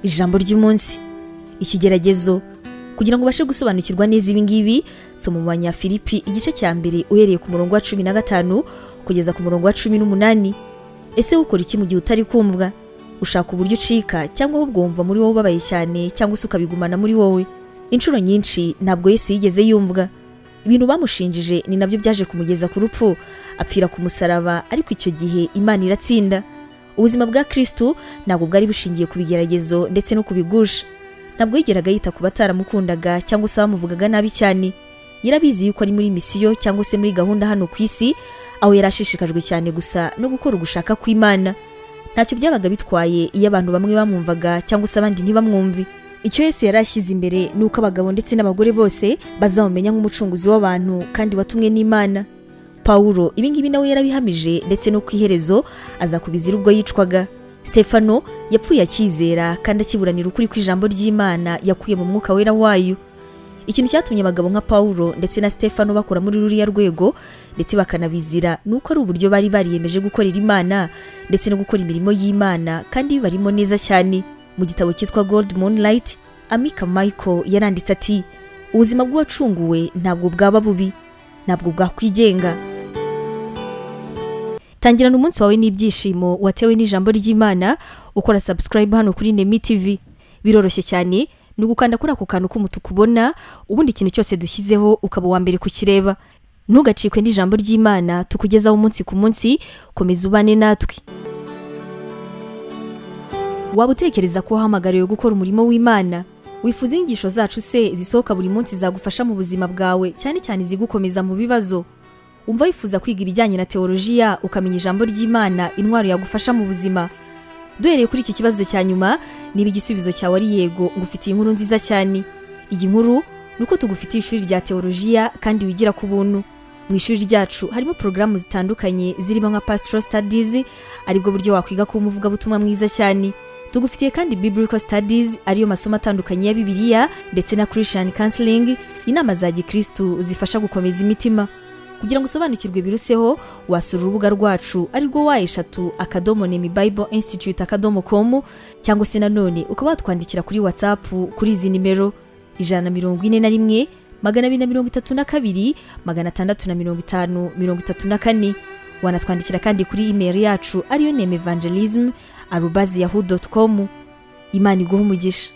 Ijambo ry'umunsi, ikigeragezo. Kugira ngo ubashe gusobanukirwa neza ibi ngibi, soma mu Banyafilipi igice cya mbere uhereye ku murongo wa 15 kugeza ku murongo wa 18. Ese ukora iki mu gihe utari kumvwa? Ushaka uburyo ucika cyangwa ahubwo wumva muri wowe ubabaye cyane cyangwa se ukabigumana muri wowe? Inshuro nyinshi ntabwo Yesu yigeze yumvwa. Ibintu bamushinjije ni nabyo byaje kumugeza ku rupfu, apfira ku musaraba, ariko icyo gihe Imana iratsinda. Ubuzima bwa Kristo ntabwo bwari bushingiye ku bigeragezo ndetse no kubigusha. Ntabwo yigeraga yita ku bataramukundaga cyangwa se bamuvugaga nabi cyane. Yarabizi yuko ari muri misiyo cyangwa se muri gahunda hano ku isi, aho yarashishikajwe cyane gusa no gukora ugushaka kw'Imana. Ntacyo byabaga bitwaye iyo abantu bamwe bamwumvaga cyangwa se abandi ntibamwumve. Icyo Yesu yarashyize imbere ni uko abagabo ndetse n'abagore bose bazamumenya nk'umucunguzi w'abantu kandi watumwe n'Imana. Pawulo ibingibi nawe yarabihamije ndetse no kwiherezo aza kubizira ubwo yicwaga. Stefano yapfuye akizera kandi akiburanira ukuri kw'ijambo ry'Imana yakuye mu mwuka wera wayo. Ikintu cyatumye abagabo nka Pawulo ndetse na Stefano bakora muri ruriya rwego ndetse bakanabizira nuko ari uburyo bari bariyemeje gukorera Imana ndetse no gukora imirimo y'Imana kandi barimo neza cyane. Mu gitabo cyitwa Gold Moonlight, Amika Michael yaranditse ati, ubuzima bw'uwacunguwe ntabwo bwaba bubi, ntabwo bwakwigenga. Tangirana umunsi wawe n'ibyishimo watewe n'ijambo ry'Imana ukora subscribe hano kuri Nemi TV. Biroroshye cyane, ni ugukanda kuri ako kantu k'umutuku ubona, ubundi ikintu cyose dushyizeho ukaba uwa mbere kukireba. Ntugacikwe n'ijambo ry'Imana tukugezaho umunsi ku munsi, komeza ubane natwe. Waba utekereza ko wahamagariwe gukora umurimo w'Imana? Wifuza inyigisho zacu se zisohoka buri munsi zagufasha mu buzima bwawe, cyane cyane zigukomeza mu bibazo? Umva wifuza kwiga ibijyanye na teolojiya ukamenya ijambo ry'Imana, intwaro yagufasha mu buzima? Duhereye kuri iki kibazo cya nyuma, niba igisubizo cyawe ari yego, ngufitiye inkuru nziza cyane. Iyi nkuru nuko tugufitiye ishuri rya teolojiya kandi wigira ku buntu. Mu ishuri ryacu harimo porogaramu zitandukanye zirimo nka Pastoral Studies, aribwo buryo wakwiga kuba umuvugabutumwa mwiza cyane. Tugufitiye kandi Biblical Studies, ariyo masomo atandukanye ya Bibiliya, ndetse na Christian Counseling, inama za Gikristo zifasha gukomeza imitima. Kugira ngo usobanukirwe biruseho, wasura urubuga rwacu arirwo wa@nemibibleinstitute.com, cyangwa se nanone ukaba watwandikira kuri WhatsApp kuri izi nimero 141 232 655 34. Wanatwandikira kandi kuri email yacu ariyo nemevangelism@yahoo.com. Imana iguhe umugisha.